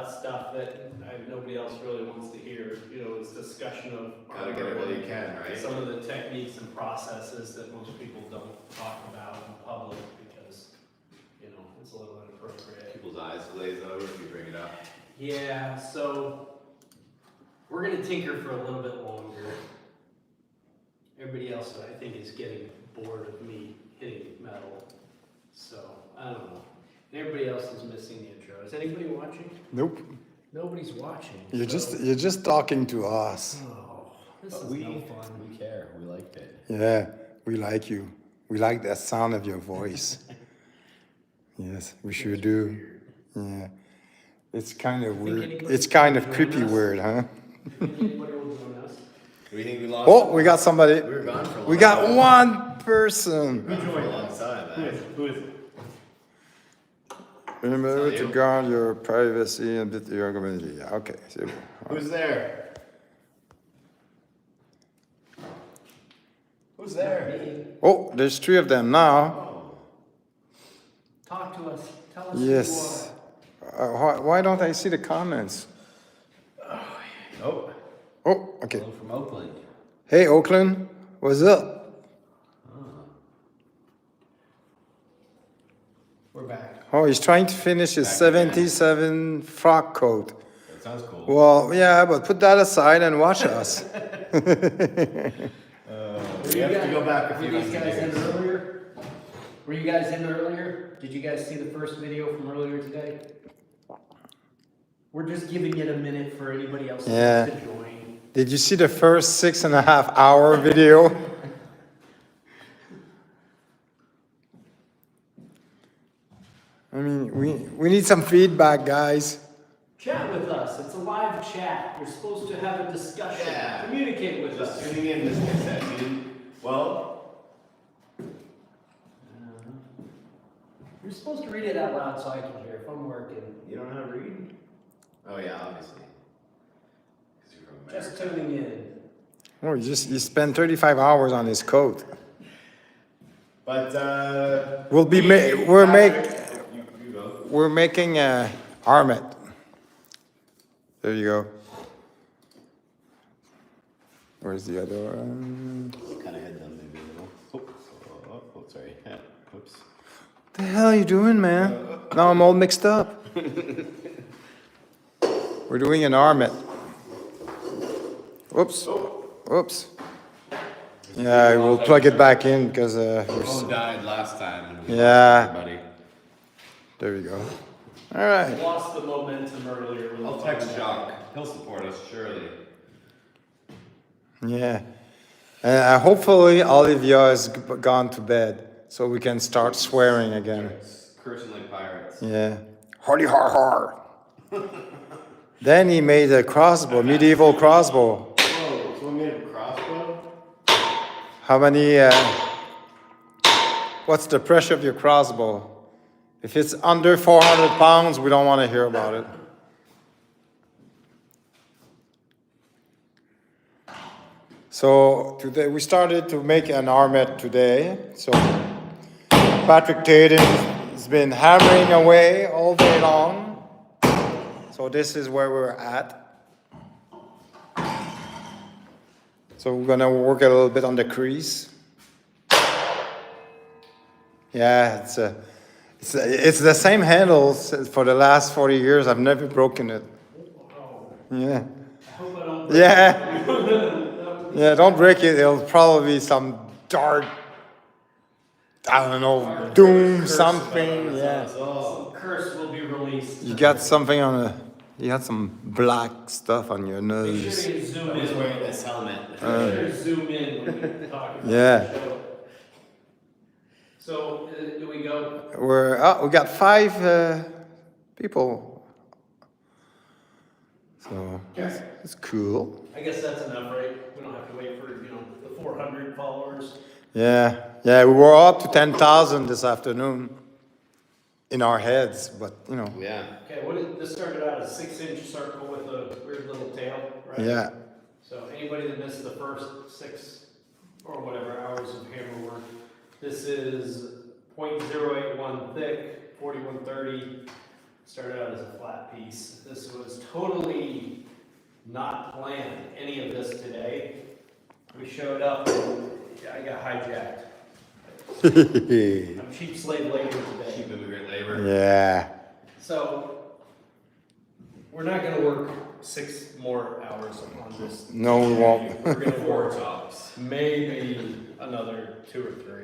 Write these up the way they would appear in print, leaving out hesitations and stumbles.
that stuff that nobody else really wants to hear. You know, it's discussion of Gotta get it while you can, right? some of the techniques and processes that most people don't talk about in public because, you know, it's a little inappropriate. People's eyes glaze over if you bring it up. Yeah, so we're gonna tinker for a little bit longer. Everybody else, I think, is getting bored of me hitting metal. So, I don't know. And everybody else is missing the intro. Is anybody watching? Nope. Nobody's watching. You're so- just talking to us. Oh, this But is no fun. we care. We liked it. Yeah, we like you. We like the sound of your voice. Yes, we sure do. Yeah. It's kind of weird. It's kind of creepy weird, huh? Anybody will join us? Do we think we lost? Oh, we got somebody. We were gone for a long We got time. one person. Gone for a long time, man. Who is it? Remember It's to not you. guard your privacy and bit your community. Yeah, okay. So, Who's there? Who's there? oh, there's three of them now. Oh. Talk to us. Tell us Yes. Why don't I see the comments? Oh. Oh, okay. Hello from Oakland. Hey, Oakland, what's up? We're back. Oh, he's trying to finish his Back again. 77 frock coat. That sounds cool. Well, yeah, but put that aside and watch us. We have to go back a Were few these guys in years. earlier? Were you guys in earlier? Did you guys see the first video from earlier today? We're just giving it a minute for anybody else who Yeah. wants to join. Did you see the first 6.5 hour video? I mean, we need some feedback, guys. Chat with us. It's a live chat. You're supposed to have a discussion. Yeah. Communicate with Just us. tuning in this cassette. You didn't. Well, You're supposed to read it out loud so I can hear if I'm working. you don't know how to read? Oh yeah, obviously. Because you're from America. Just tuning in. Oh, he spent 35 hours on his coat. But We'll be Patrick, we're you go. we're making a armet. There you go. Where's the other one? Kind of head down maybe a little. Oh, sorry. Yeah. Oops. What the hell are you doing, man? Now I'm all mixed up. We're doing an armet. Whoops. Whoops. Yeah, we'll plug it back in because Phone died last time. And we Yeah. lost everybody. there we go. All right. Lost the momentum earlier. with I'll the text phone. Jacques. He'll support us surely. Yeah. Hopefully Olivia has gone to bed so we can start swearing again. Cursing like pirates. Yeah. Hardy har har. Then he made a crossbow, medieval crossbow. Whoa, someone made a crossbow? How many, what's the pressure of your crossbow? If it's under 400 pounds, we don't want to hear about it. So today, we started to make an armet today. So Patrick Tatum has been hammering away all day long. So this is where we're at. So we're gonna work a little bit on the crease. Yeah, it's the same handles for the last 40 years. I've never broken it. Oh, Yeah. I hope I don't. Yeah. Yeah, don't break it. It'll probably be some dark, I don't know, doom something. Yeah. Some curse will be released. You got something on the, you got some black stuff on your Make sure nose. you zoom I was in. wearing this helmet. Make sure you zoom in when you talk about Yeah. the show. So, do we go? We got 5 people. So it's cool. I guess that's enough, right? We don't have to wait for, the 400 followers. Yeah, yeah, we were up to 10,000 this afternoon in our heads, but Yeah. Okay, this started out as a 6-inch circle with a weird little tail, right? yeah. So anybody that missed the first 6 or whatever hours of hammer work, this is 0.081 thick, 4130 Started out as a flat piece. This was totally not planned, any of this today. We showed up and I got hijacked. I'm cheap slave labor today. Cheap immigrant labor. Yeah. So, we're not gonna work 6 more hours on this. No, we won't. We're gonna Four work tops. maybe another 2 or 3,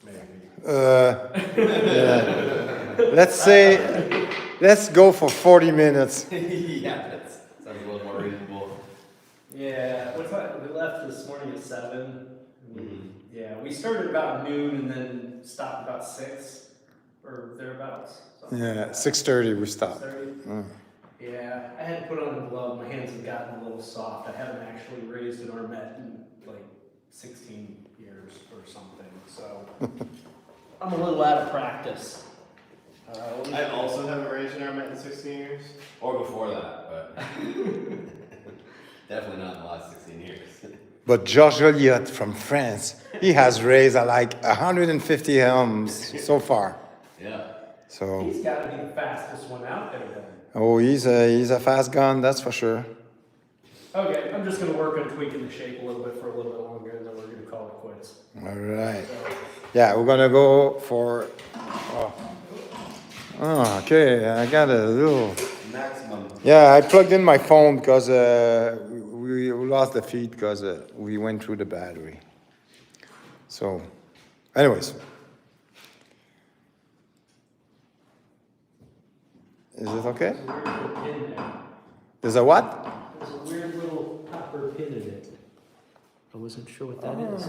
maybe. Yeah. Let's go for 40 minutes. Yeah, that sounds a little more reasonable. Yeah, what's that? We left this morning at 7. Mhm. Yeah, we started about noon and then stopped about 6 or thereabouts. something like Yeah, that. 6:30 we stopped. 6:30? Mm. Yeah, I had to put on a glove. My hands have gotten a little soft. I haven't actually raised an armette in like 16 years or something. So I'm a little out of practice. I also haven't raised an armament in 16 years. Or before that, but definitely not in the last 16 years. But Georges Joliot from France, he has raised like 150 helms so far. Yeah. So, He's got to be the fastest one out there then. oh, he's a fast gun, that's for sure. Okay, I'm just going to work on tweaking the shape a little bit for a little bit longer and then we're going to call it quits. All right. So, Yeah, we're gonna go for. Oh, okay. I got a little. Maximum. Yeah, I plugged in my phone because we lost the feed because we went through the battery. So, anyways. Is it okay? there's a weird little pin there. There's a what? There's a weird little copper pin in it. I wasn't sure what that is.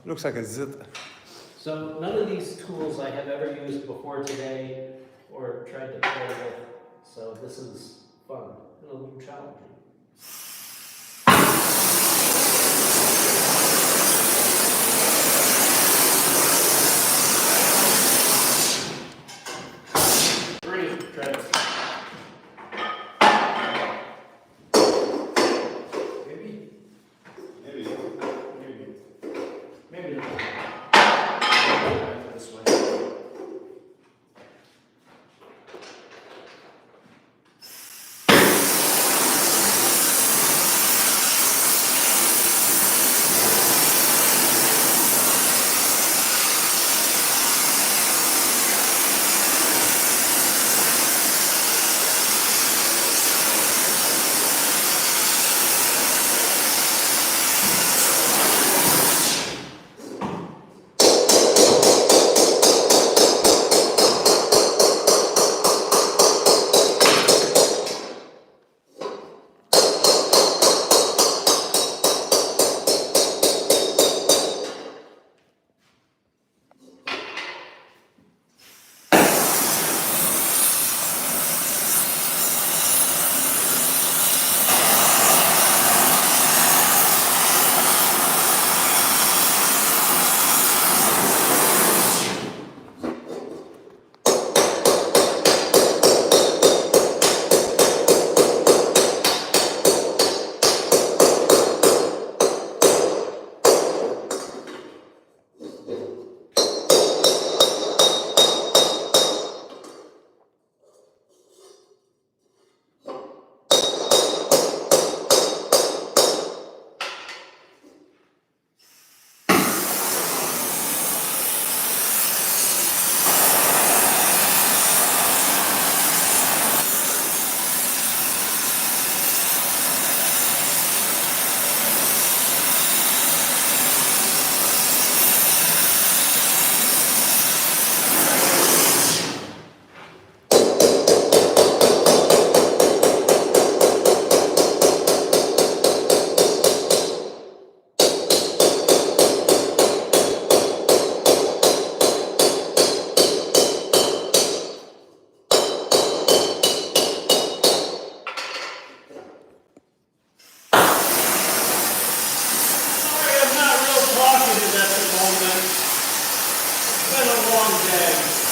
Looks like a zit. So none of these tools I have ever used before today or tried to play with. So this is fun and a little challenging. Try this. Maybe. Maybe. Maybe not. Back this way.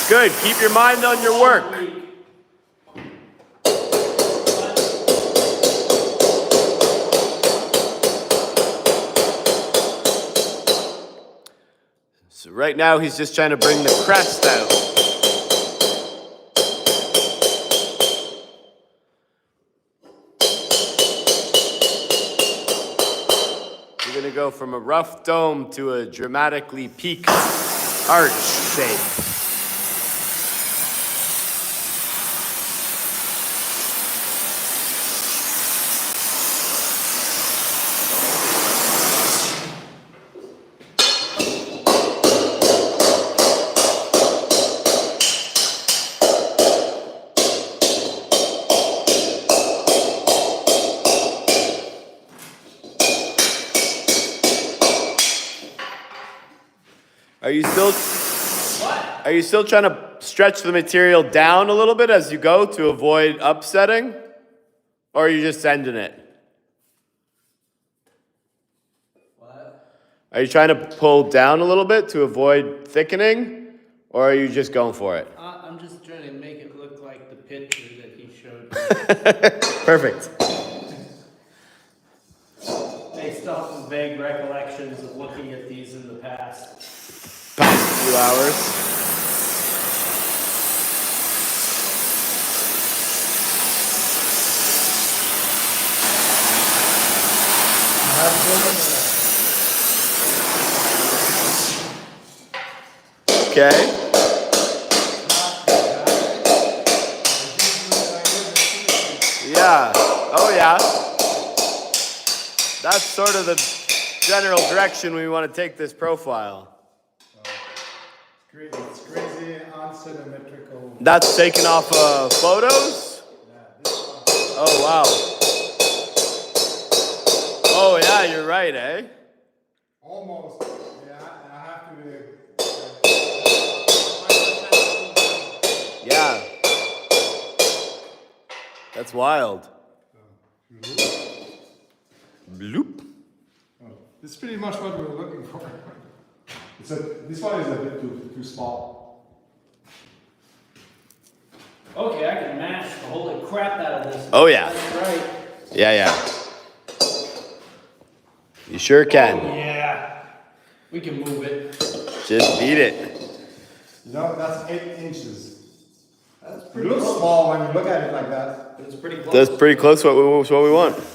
Good. Keep your mind on your work. So right now he's just trying to bring the crest out. gonna go from a rough dome to a dramatically peaked arch shape. Are you still trying to stretch the material down a little bit as you go to avoid upsetting? Or are you just sending it? What? Are you trying to pull down a little bit to avoid thickening? Or are you just going for it? I'm just trying to make it look like the picture that he showed me. Perfect. Based off of vague recollections of looking at these in the past. Past few hours. Okay. Yeah. Oh, yeah. That's sort of the general direction we want to take this profile. It's crazy, unsymmetrical. That's taken off photos? Yeah, this one. Oh, wow. Oh, yeah, you're right, eh? Almost. Yeah, I have to be. Yeah. That's wild. Bloop. Oh, this is pretty much what we were looking for. This one is a bit too small. Okay, I can mash the holy crap out of this. Oh, yeah. That's right. Yeah. You sure can. Oh, yeah. We can move it. Just beat it. You know, that's 8 inches. That's It pretty looks close. small when you look at it like that. It's pretty close. That's pretty close to what we want. That's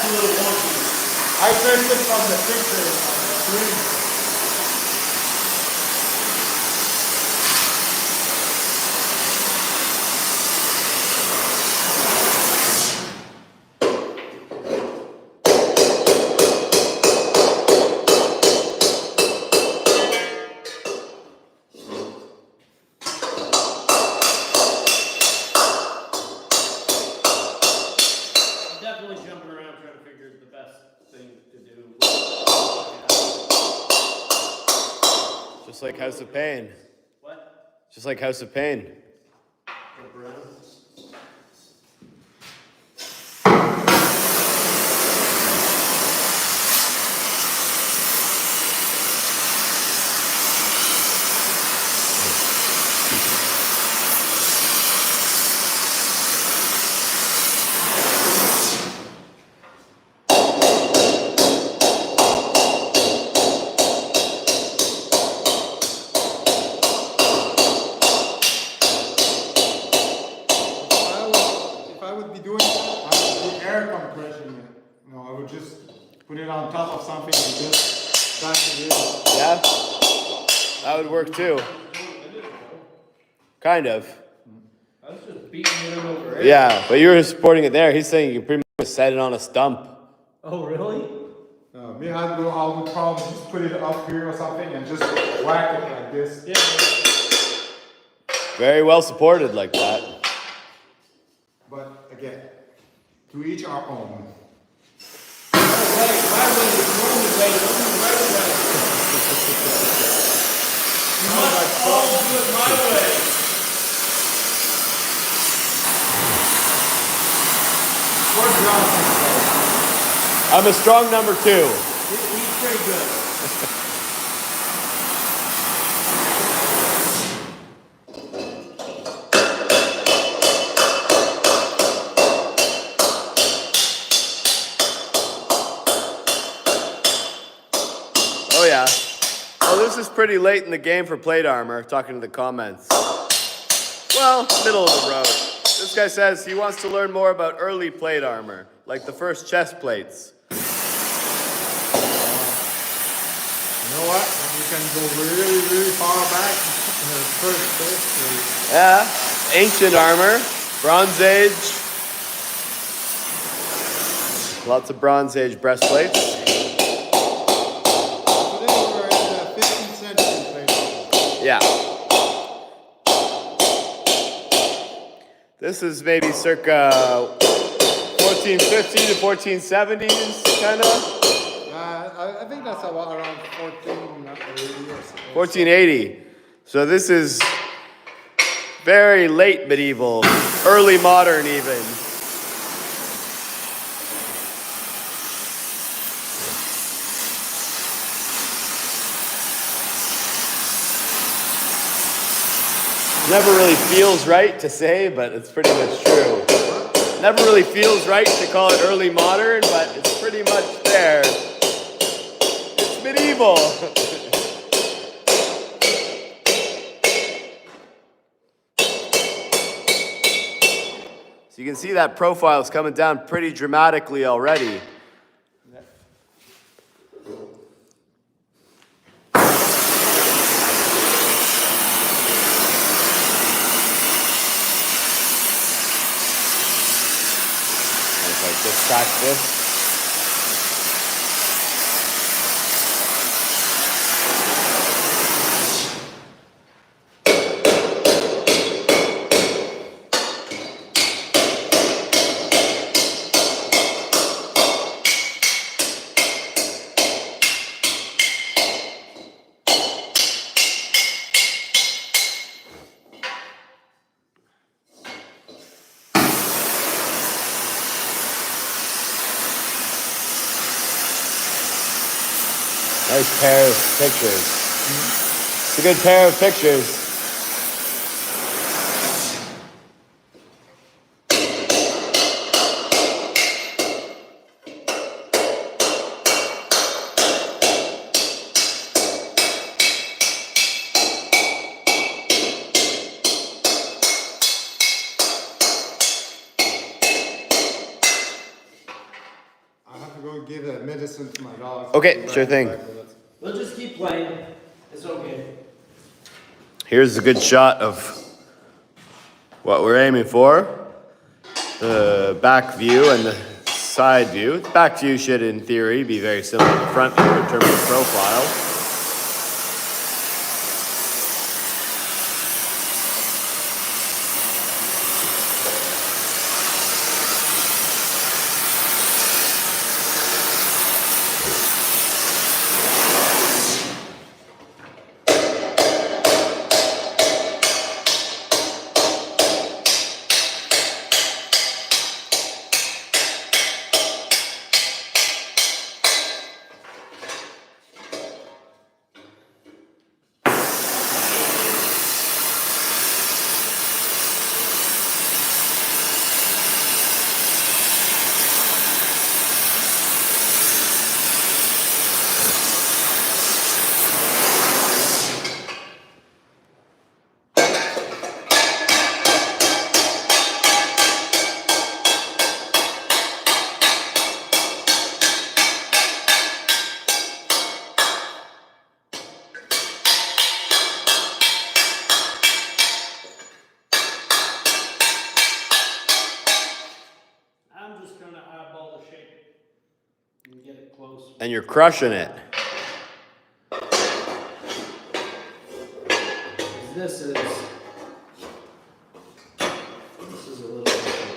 a little wonky. I traced it from the picture on the screen. I'm definitely jumping around trying to figure the best thing to do. Just like House of Pain. What? Just like House of Pain. Jump around? If I would be doing that, I would do air compression. You know, I would just put it on top of something and just bash it in. Yeah? That would work too. Kind of. I was just beating it over it. Yeah, but you were supporting it there. He's saying you can pretty much set it on a stump. Oh, really? Me, I would probably just put it up here or something and just whack it like this. Yeah. Very well supported like that. But again, to each our own. My way is the only way, the only right way. You must all do it my way. Where's Johnson? I'm a strong number 2. He's pretty good. Oh yeah. Oh, this is pretty late in the game for plate armor, talking to the comments. Well, middle of the road. This guy says he wants to learn more about early plate armor, like the first chest plates. You know what? You can go really, really far back. The first place. Yeah, ancient armor, Bronze Age. Lots of Bronze Age breastplates. Today we're in the 15th century place. Yeah. This is maybe circa 1450 to 1470s, kind of. I think that's about around 1480 or so. 1480. So this is very late medieval, early modern even. Never really feels right to say, but it's pretty much true. Never really feels right to call it early modern, but it's pretty much there. It's medieval. So you can see that profile is coming down pretty dramatically already. Just track this. Nice pair of pictures. It's a good pair of pictures. I have to go give a medicine to my dog. Okay, sure thing. We'll just keep playing. It's okay. Here's a good shot of what we're aiming for. The back view and the side view. The back view should, in theory, be very similar to the front view in terms of profile. And you're crushing it. This is a little different.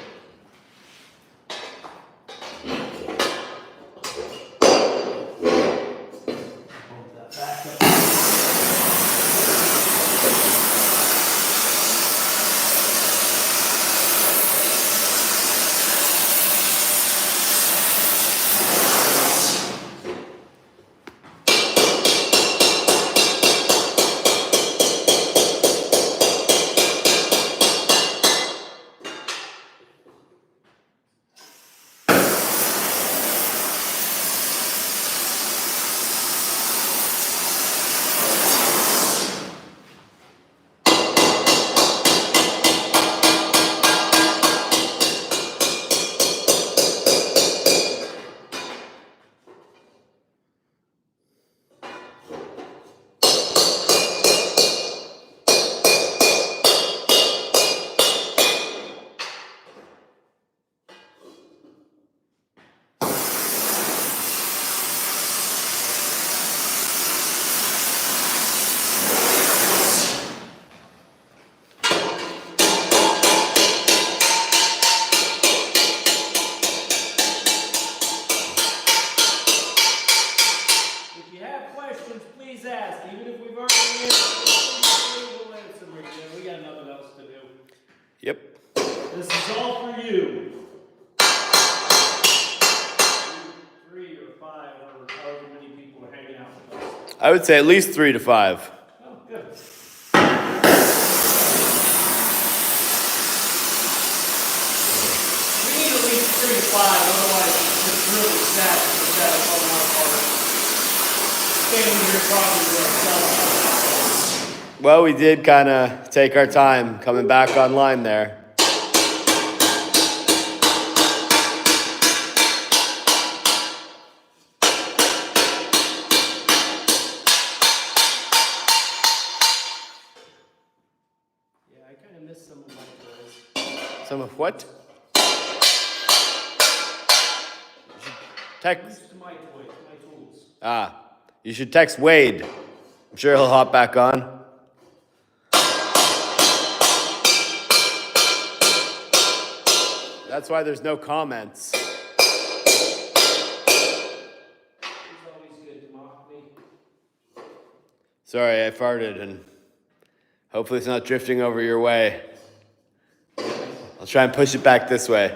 Hold that back up. Yep. This is all for you. 3 or 5 or however many people are hanging out with us. I would say at least 3 to 5. Oh, good. We need at least 3 to 5, otherwise it's just really sad to put that up on our part. Standing here talking to ourselves. Well, we did kind of take our time coming back online there. Yeah, I kind of miss some of my toys. Some of what? Text. This is my toys, my tools. You should text Wade. I'm sure he'll hop back on. That's why there's no comments. It's always good to mock me. Sorry, I farted and hopefully it's not drifting over your way. I'll try and push it back this way.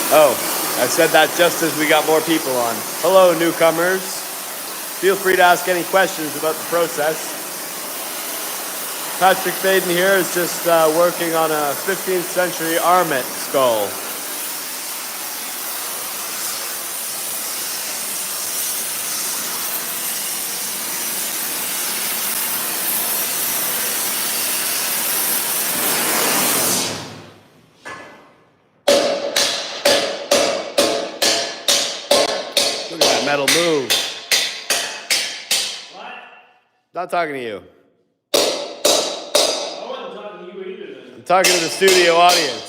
Oh, I said that just as we got more people on. Hello, newcomers. Feel free to ask any questions about the process. Patrick Faden here is just working on a 15th century armet skull. Look at that metal move. What? Not talking to you. I wasn't talking to you either then. I'm talking to the studio audience.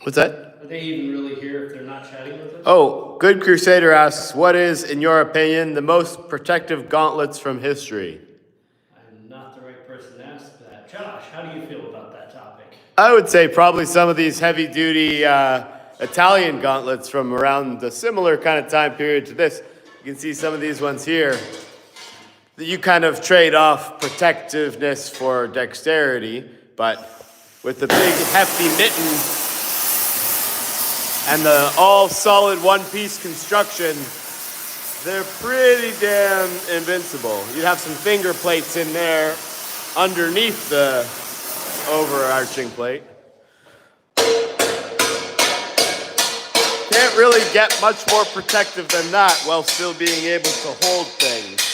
What's that? Are they even really here if they're not chatting with us? Oh, Good Crusader asks, what is, in your opinion, the most protective gauntlets from history? I'm not the right person to ask that. Josh, how do you feel about that topic? I would say probably some of these heavy-duty Italian gauntlets from around the similar kind of time period to this. You can see some of these ones here. That you kind of trade off protectiveness for dexterity, but with the big hefty mitten and the all-solid one-piece construction, they're pretty damn invincible. You'd have some finger plates in there underneath the overarching plate. Can't really get much more protective than that while still being able to hold things.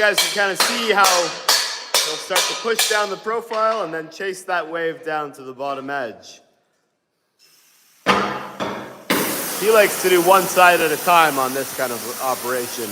guys can kind of see how he'll start to push down the profile and then chase that wave down to the bottom edge. He likes to do one side at a time on this kind of operation.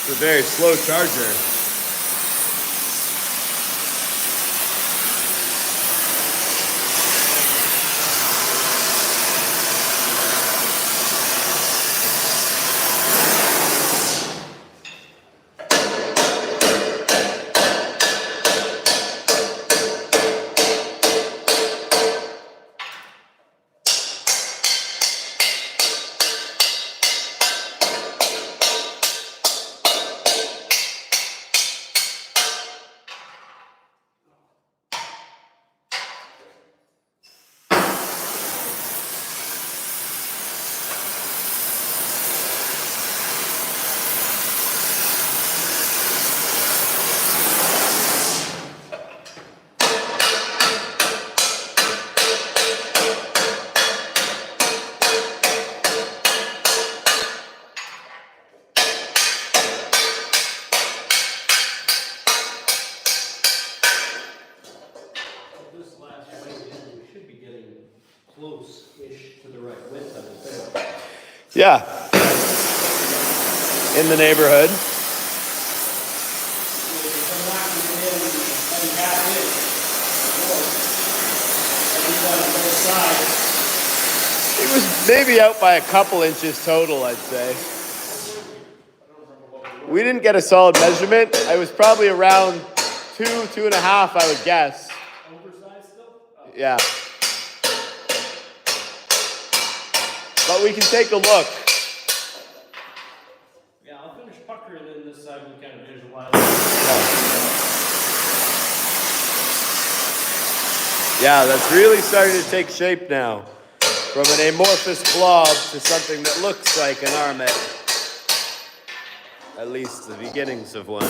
It's a very slow charger. Close-ish to the right width of it. Yeah. In the neighborhood. It was maybe out by a couple inches total, I'd say. We didn't get a solid measurement. I was probably around 2.5, I would guess. Oversized still? Oh. Yeah. But we can take a look. Yeah, I'll finish puckering in this side and kind of visualize. Yeah, that's really starting to take shape now. From an amorphous blob to something that looks like an armet. At least the beginnings of one.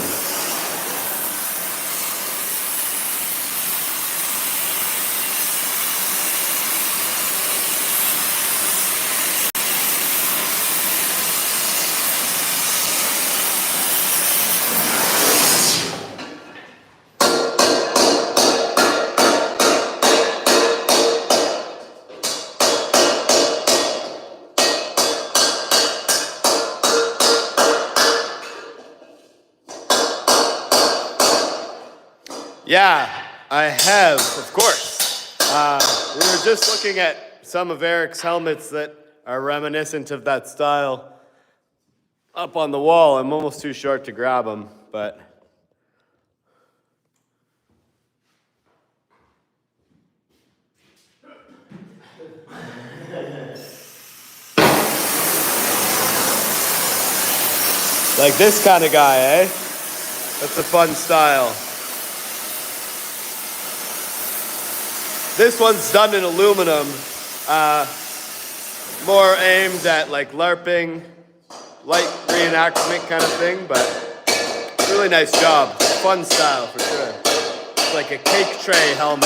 Yeah, I have, of course. We were just looking at some of Eric's helmets that are reminiscent of that style up on the wall. I'm almost too short to grab them, but... Like this kind of guy, eh? That's a fun style. This one's done in aluminum, more aimed at like LARPing, light reenactment kind of thing, but really nice job. Fun style for sure. It's like a cake tray helmet.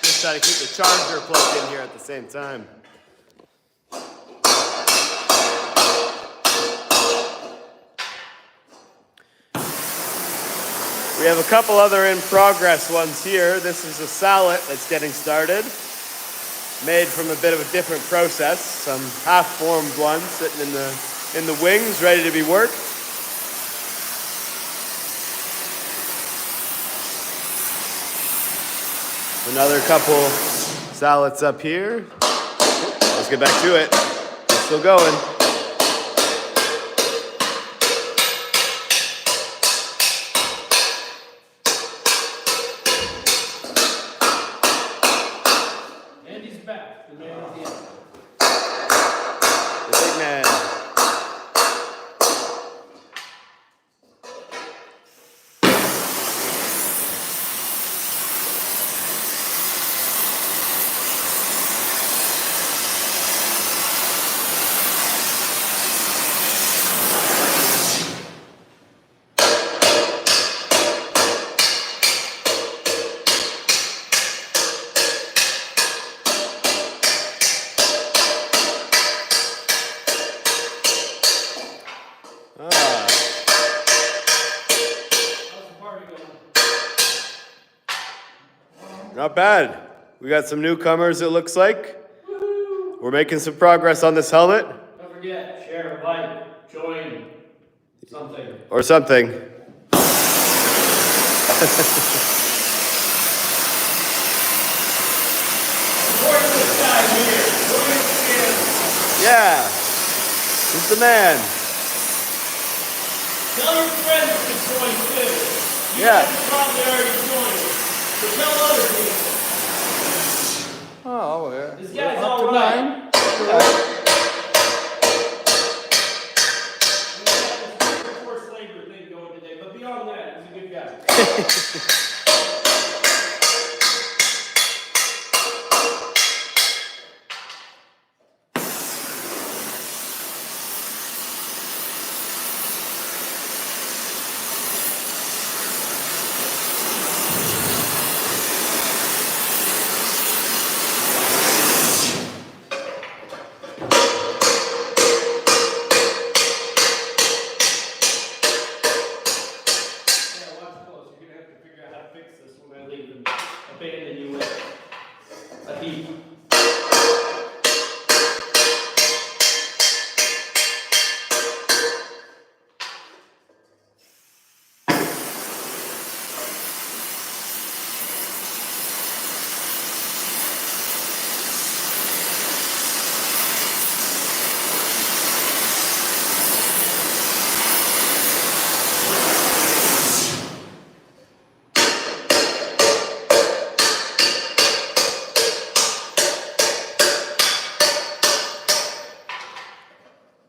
Just try to keep the charger plugged in here at the same time. We have a couple other in progress ones here. This is a sallet that's getting started. made from a bit of a different process. Some half-formed ones sitting in the wings, ready to be worked. Another couple sallets up here. Let's get back to it. It's still going. Andy's back. The man at the end. The big man. Not bad. We got some newcomers, it looks like. Woo-hoo. We're making some progress on this helmet. Don't forget, share, like, join, something. Or something. Support this guy here. Yeah. He's the man. Tell your friends to join too. You Yeah. guys probably already joined. So tell other people. Oh, yeah. This guy's Up to all right. 9. We got this forced labor thing going today, but beyond that, he's a good guy. Abandon you with a heap.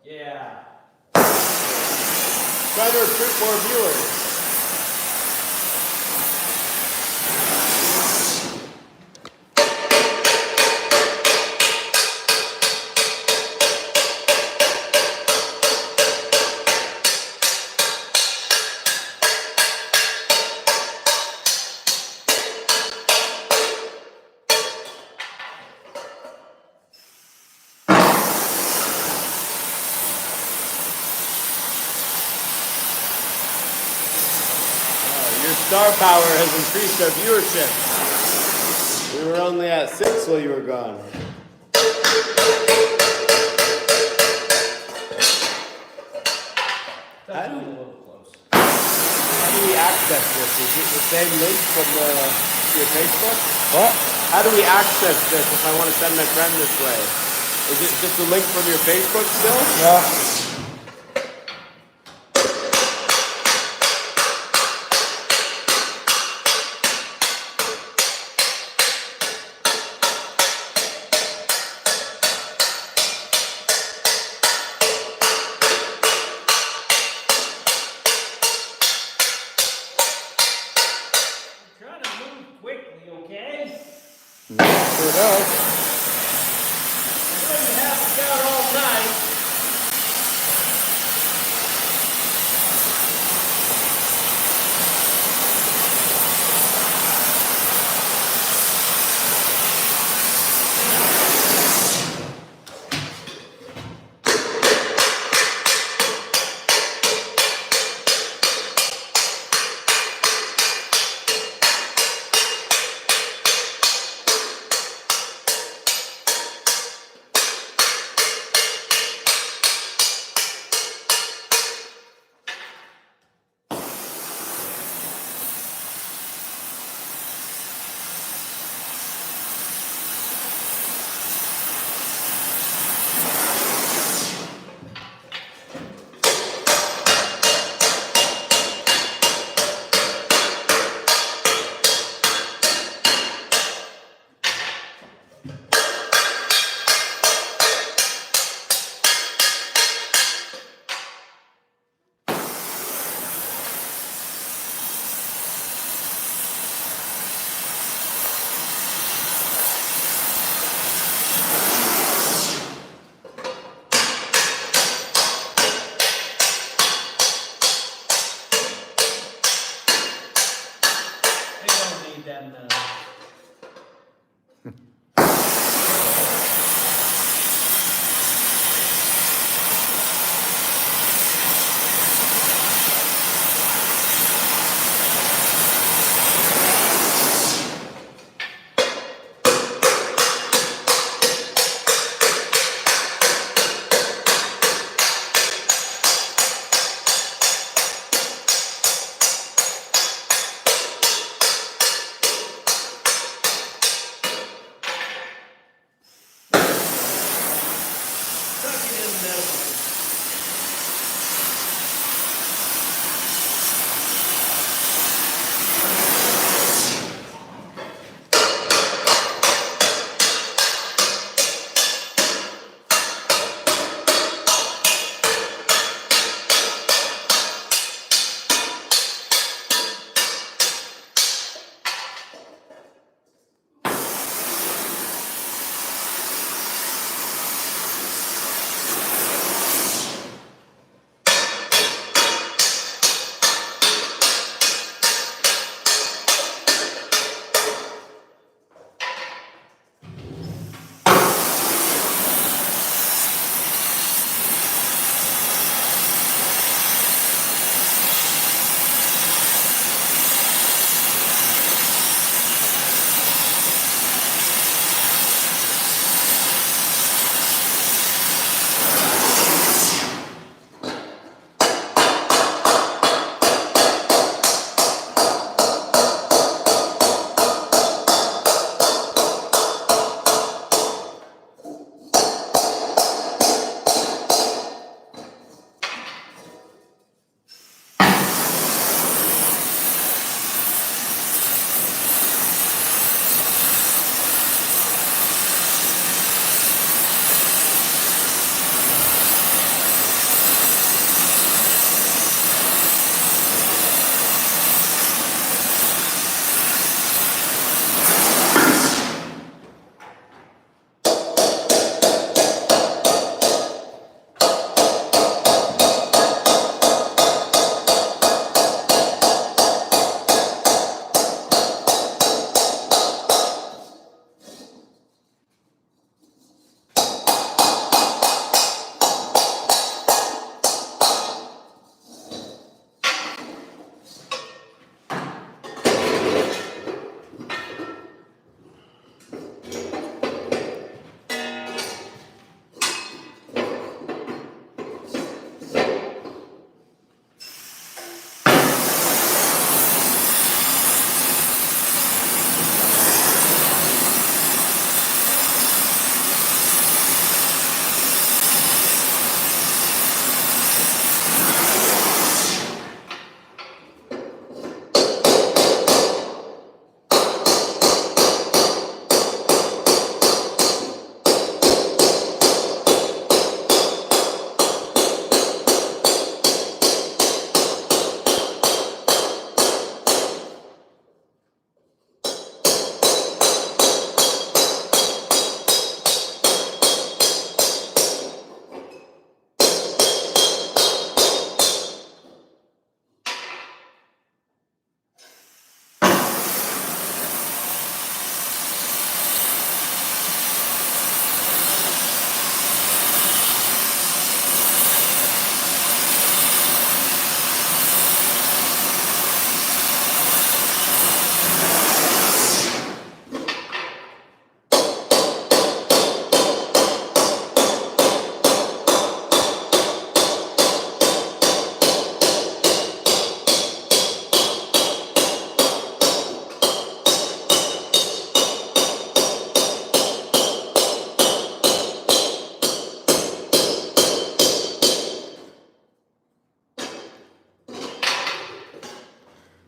Yeah. Trying to recruit more viewers. Your star power has increased our viewership. We were only at 6 while you were gone. That's a little close. How do we access this? Is it the same link from your Facebook? What? How do we access this if I want to send my friend this way? Is it just a link from your Facebook still? Yeah. Trying to move quickly, okay? Sure does. I'm going to have it out all night. that in the.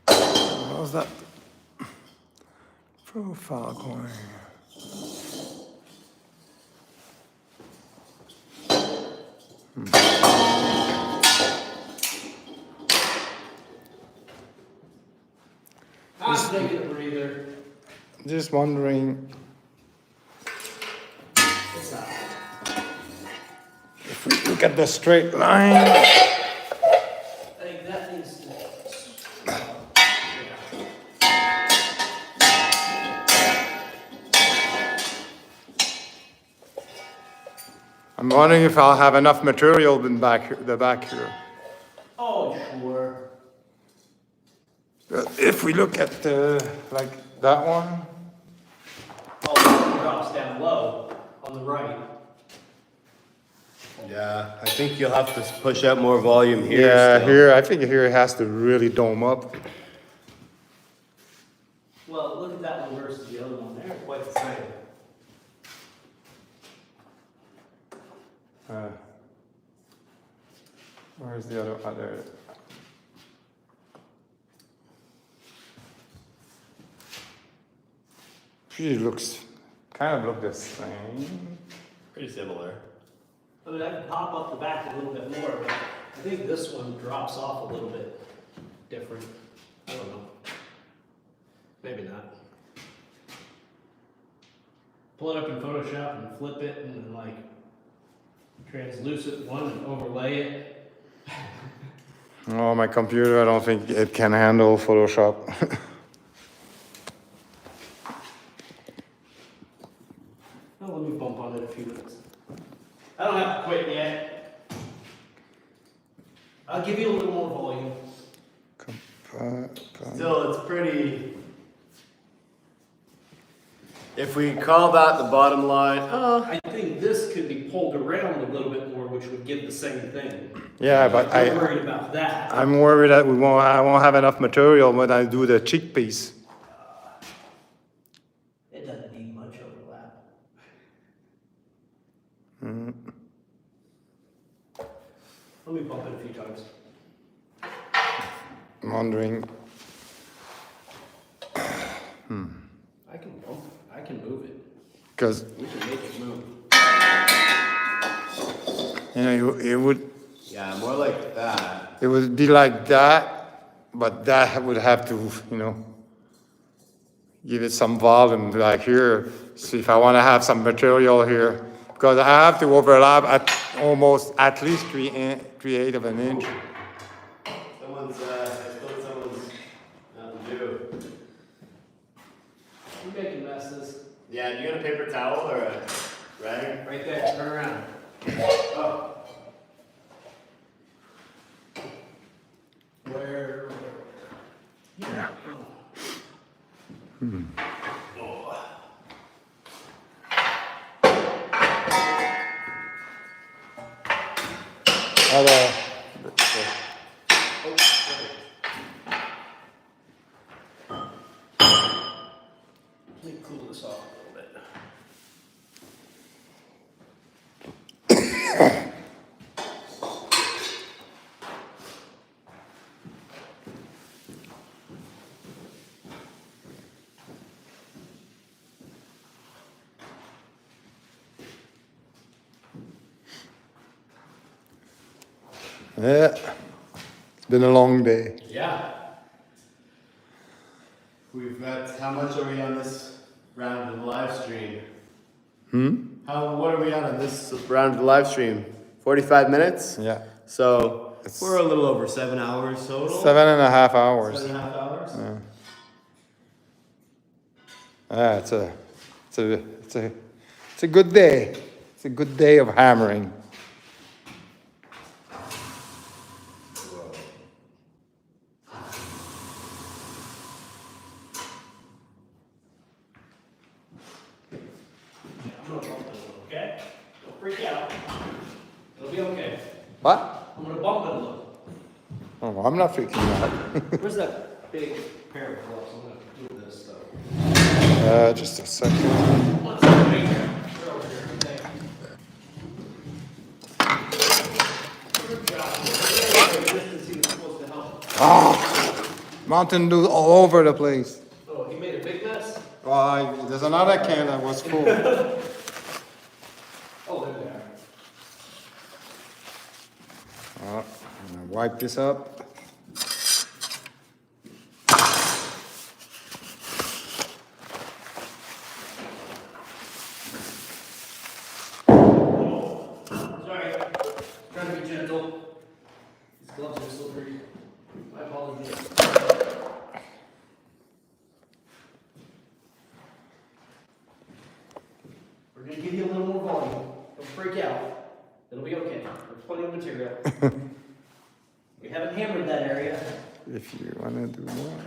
How's that profile going? I'm taking a breather. Just wondering It's not. if we look at the straight line. I think that needs to. Yeah. I'm wondering if I'll have enough material in the back here. Oh, sure. If we look at like that one, Oh, it drops down low on the right. Yeah, I think you'll have to push out more volume here. yeah, still. here I think here it has to really dome up. Well, look at that one versus the other one. They're quite the same. Where's the other? Oh, there. She looks kind of look the same. Pretty similar. I mean, I can pop up the back a little bit more, but I think this one drops off a little bit different. I don't know. Maybe not. Pull it up in Photoshop and flip it and then like translucent one and overlay it. Oh, my computer, I don't think it can handle Photoshop. Oh, let me bump on it a few minutes. I don't have to quit yet. I'll give you a little more volume. Still, it's pretty. If we call that the bottom line, I think this could be pulled around a little bit more, which would give the same thing. Yeah, but I'm worried about that. I'm worried that I won't have enough material when I do the cheek piece. It doesn't need much overlap. Let me bump it a few times. I'm wondering. I can bump it. I can move it. Because, We can make it move. you know, yeah, more like that. it would be like that, but that would have to, you know, give it some volume, like here. See if I want to have some material here, because I have to overlap at almost at least 3/8 of an inch. Someone's spilled someone's Mountain Dew. We're making messes. Yeah, you got a paper towel or a rag? Right there. Turn around. Oh. Where? Yeah. Let me cool this off a little bit. Yeah, it's been a long day. Yeah. We've got, how much are we on this round of the live stream? What are we on this round of the live stream? 45 minutes? Yeah, So we're a little over 7 hours total. 7.5 hours. 7.5 hours? Yeah, it's a good day. It's a good day of hammering. I'm gonna bump it a little, okay? Don't freak out. It'll be okay. What? I'm gonna bump it a little. Oh, I'm not freaking out. Where's that big pair of gloves? I'm gonna do this though. Just a second. One second, right here. They're over here. Okay. Good job. Consistency is supposed to help. Mountain Dew all over the place. Oh, he made a big mess? There's another can that was full. Oh, there they are. I'm gonna wipe this up. Sorry. Trying to be gentle. These gloves are slippery. My apologies. We're gonna give you a little more volume. Don't freak out. haven't hammered that area. If you wanna do more.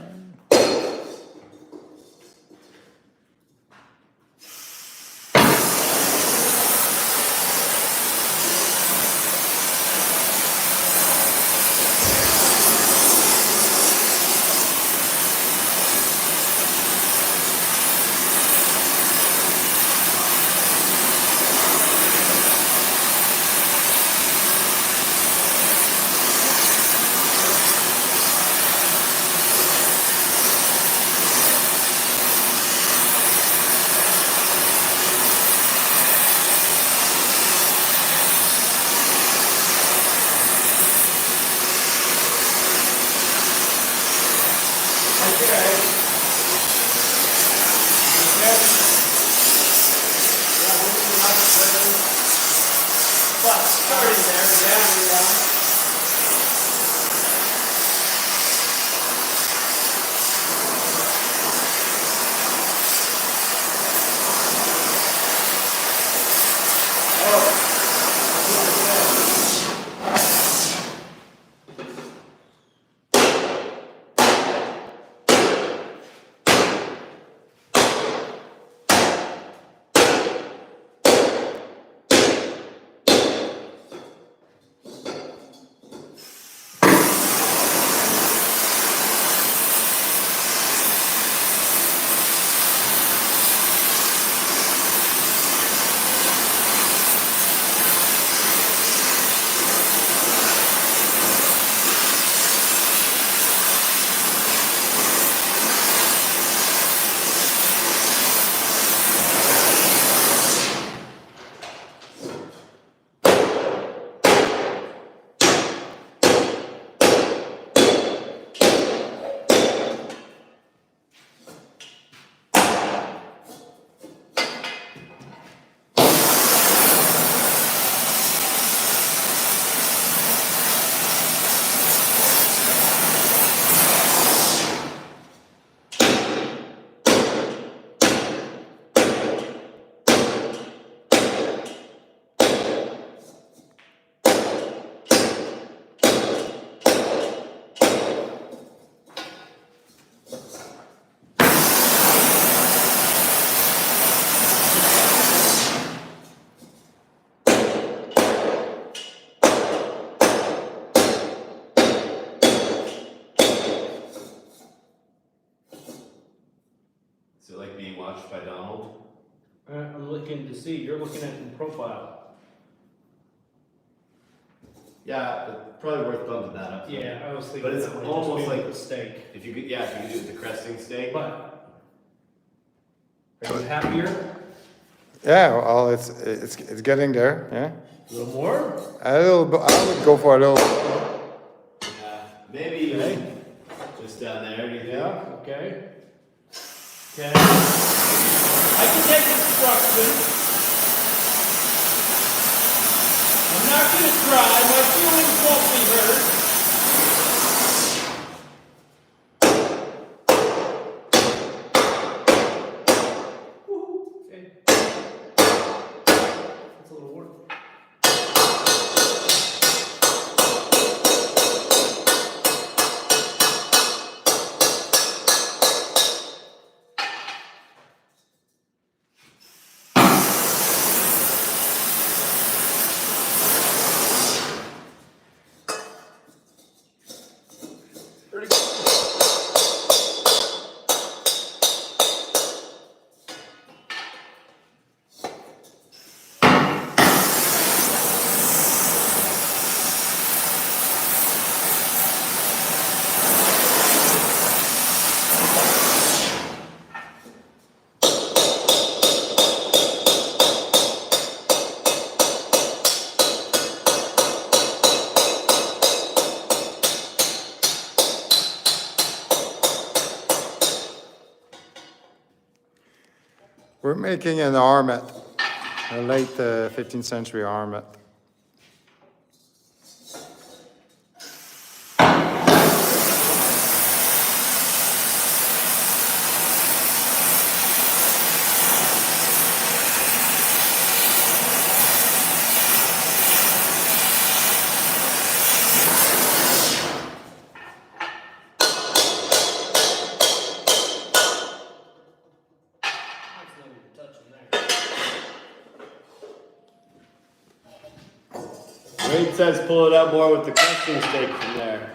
Is it like being watched by Donald? I'm looking to see, you're looking at the profile. Yeah, but probably worth bumping that up. Yeah, I was thinking. But it's that might almost just be like the steak. If you could, yeah, if you could do it with the cresting steak. But, are you happier? Yeah, well, it's getting there. Yeah, A little more? a little. I would go for a little. Yeah, maybe Okay. just down there. Do you think? Yeah, okay. Okay. I can take instruction. I'm not gonna cry, my feelings won't be hurt. Woo, okay. That's a little work. Pretty good. We're making an armet, a late 15th century armet. Wade says pull it out more with the cresting stake from there.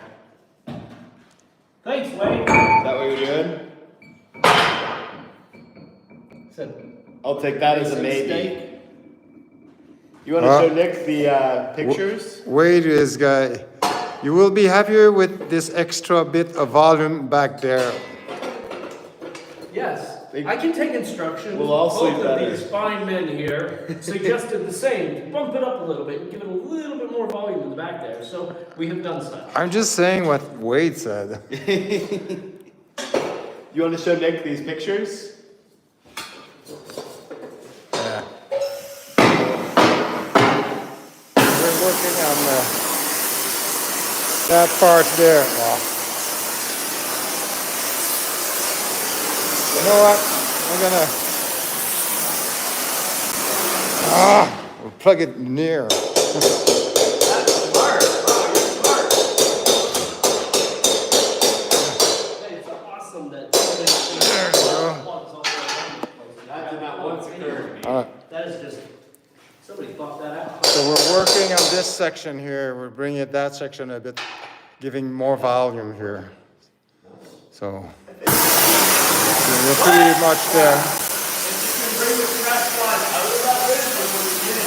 Thanks, Wade. Is that what you're doing? Said, I'll take that as a Racing maybe. steak. You want to show Nick the pictures? Wait is guy. You will be happier with this extra bit of volume back there. Yes, I can take instructions. We'll all sleep Both of better. these fine men here suggested the same. Bump it up a little bit and give it a little bit more volume in the back there. So we have done so. I'm just saying what Wade said. You want to show Nick these pictures? Yeah. We're working on that part there. Wow. You know what? We'll plug it near. That's smart. Wow, you're smart. Hey, it's awesome that There you go. plugs all the way around the place. That did not once occur to me. All right. That is just, somebody thought that out. So we're working on this section here. We're bringing it that section a bit, giving more volume here. So we're pretty much there. If you can bring the scratch line out of that way, then we'll begin it.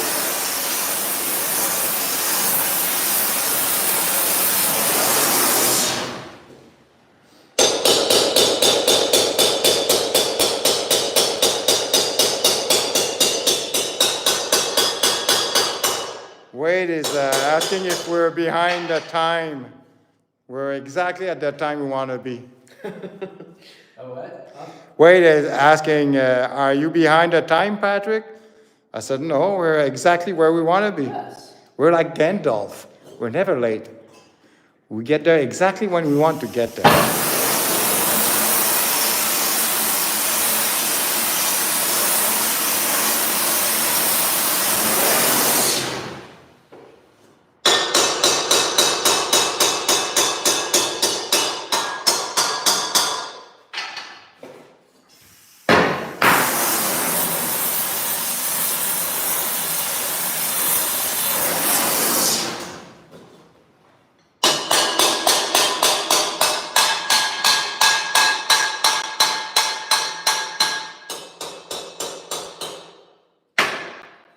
Wade is asking if we're behind the time. We're exactly at the time we want to be. Oh, what? Huh? Wade is asking, are you behind the time, Patrick? I said, no, we're exactly where we want to be. Yes. We're like Gandalf. We're never late. We get there exactly when we want to get there.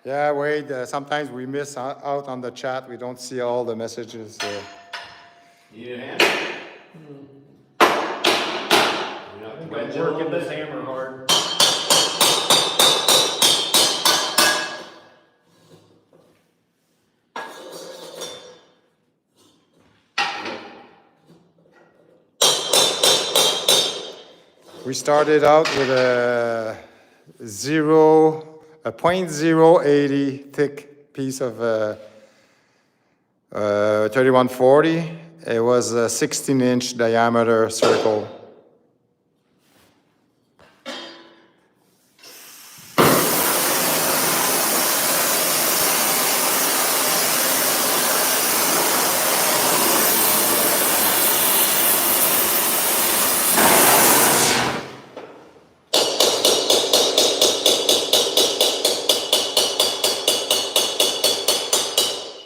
Yeah, Wade, sometimes we miss out on the chat. We don't see all the messages. You need a hand? You're not wedge a little Working this bit? hammer hard. We started out with a 0.080 thick piece of 3140. It was a 16-inch diameter circle.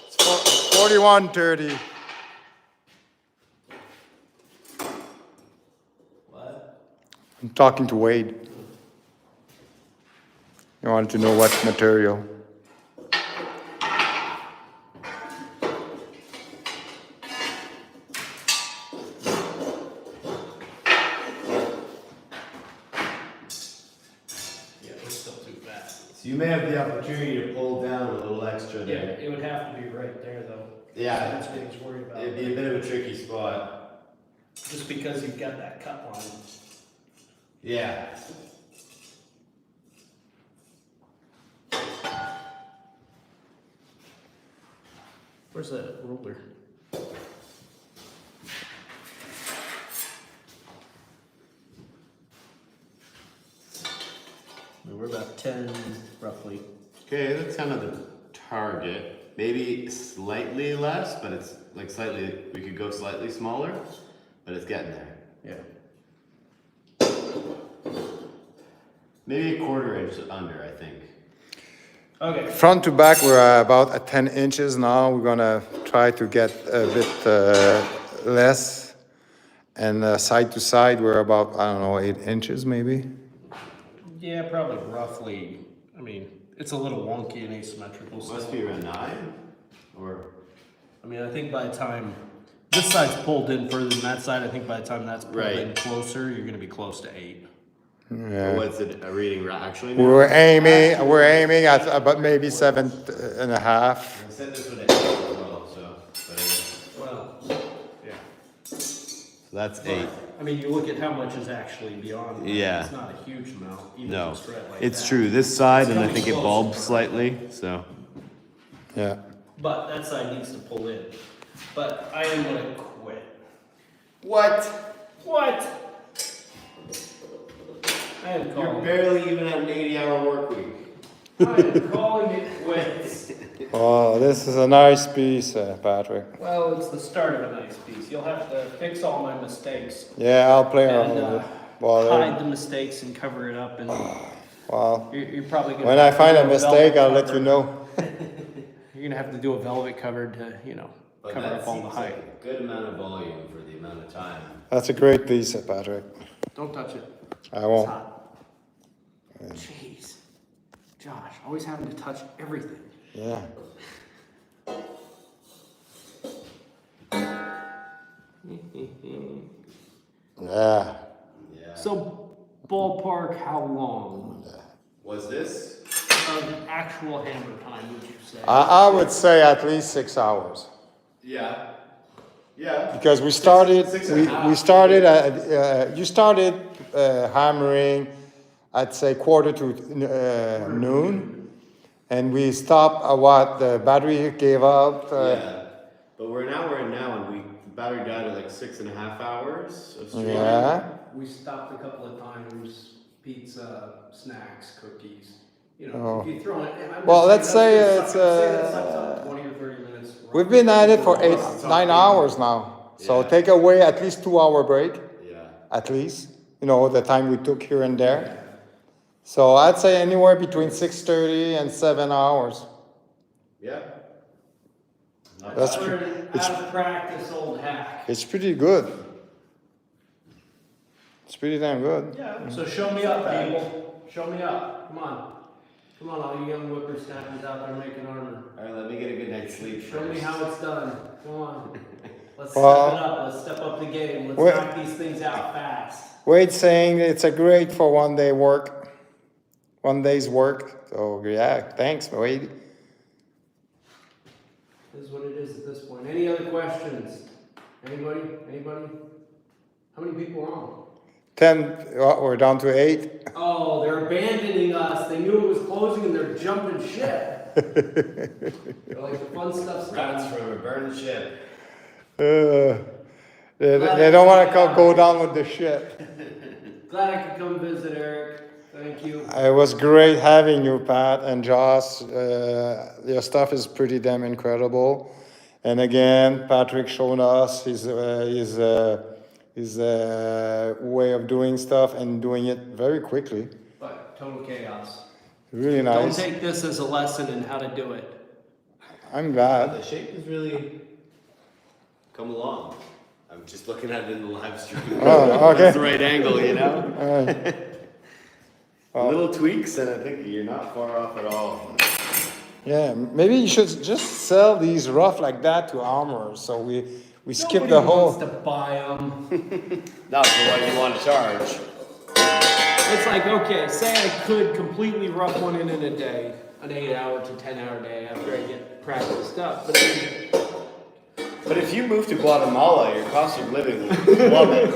It's 4130. What? I'm talking to Wade. You wanted to know what material. Yeah, we're still too fat. So you may have the opportunity to pull down a little extra Yeah, there. it would have to be right there though. Yeah. That's what he's worried about. It'd be a bit of a tricky spot. Just because you've got that cut line. Yeah. Where's that ruler? We're about 10 roughly. Okay, that's kind of the target. Maybe slightly less, but it's like slightly, we could go slightly smaller, but it's getting there. Yeah. Maybe a 1/4 inch under, I think. Okay. Front to back, we're about at 10 inches now. We're gonna try to get a bit less. And side to side, we're about, I don't know, 8 inches maybe. Yeah, probably roughly. I mean, it's a little wonky and asymmetrical. Must be around 9, or I mean, I think by the time this side's pulled in further than that side, I think by the time that's pulled in closer, you're gonna be close to 8. Yeah. what's it a reading actually? Now? We're aiming at about maybe 7.5. I said this would 8 as well, so. Well, yeah. So that's 8. I mean, you look at how much is actually beyond that. Yeah. It's not a huge amount, even No, just right like it's that. true. This side, It's and I coming think it closer. bulbs slightly. So Yeah. But that side needs to pull in. But I am gonna quit. what? What? I am You're calling. barely even at an 80-hour work week. I am calling it quits. Oh, this is a nice piece, Patrick. Well, it's the start of a nice piece. You'll have to fix all my mistakes Yeah, I'll play around and with it. Well, hide the mistakes and cover it up. And well, you're probably gonna. when I have to find do a mistake, velvet I'll let cover. you know. You're gonna have to do a velvet cover to, But cover that up all the seems height. like a good amount of volume for the amount of time. That's a great piece, Patrick. Don't touch it. I It's won't. hot. Jeez, Josh, always having to touch everything. Yeah. Yeah. Yeah. So, ballpark, how long Was this? of actual hammer time would you say? I would say at least 6 hours. Yeah. Yeah. Because we started, Six and a half. we started at, you started hammering, I'd say quarter to noon, and we stopped at what the battery gave out. Yeah. But we're in now, and the battery died at like 6.5 hours of streaming. Yeah. We stopped a couple of times, pizza, snacks, cookies. Oh. If you throw it. Well, let's say it's, that sucks up 20 or 30 minutes. We've been at it for 9 hours now. So Yeah. take away at least 2 hour break, Yeah. at least, the time we took here and there. So I'd say anywhere between 6:30 and 7 hours. Yeah. That's Out it's- of practice, old hack. It's pretty good. It's pretty damn good. Yeah. So show me up, people. Show me up. Come on. Come on, all you young whippersnappers out there making armor. All right, let me get a good night's sleep. Show me first. how it's done. Come on. Let's Well- step it up. Let's step up the game. Let's Wait. knock these things out fast. Wade's saying it's a great for 1 day work, 1 day's work. So yeah, thanks, Wade. This is what it is at this point. Any other questions? Anybody? Anybody? How many people are on? 10, we're down to 8. Oh, they're abandoning us. They knew it was closing and they're jumping ship. They're like, the fun stuff's Rats done. from a burned ship. They don't want to go down with the ship. Glad I could come visit, Eric. Thank you. It was great having you, Pat and Josh. Your stuff is pretty damn incredible. And again, Patrick showed us his way of doing stuff and doing it very quickly. But total chaos. Really Don't nice. take this as a lesson in how to do it. I'm glad. The shape has really come along. I'm just looking at it in the live stream. Oh, okay. That's the right angle, you know? All right. Little tweaks, and I think you're not far off at all. Yeah, maybe you should just sell these rough like that to Armure. So we skip Nobody the whole. wants to buy them. Not for what you want to charge. It's like, okay, say I could completely rough one in a day, an 8-hour to 10-hour day after I get practiced up. But if you move to Guatemala, your cost of living will plummet.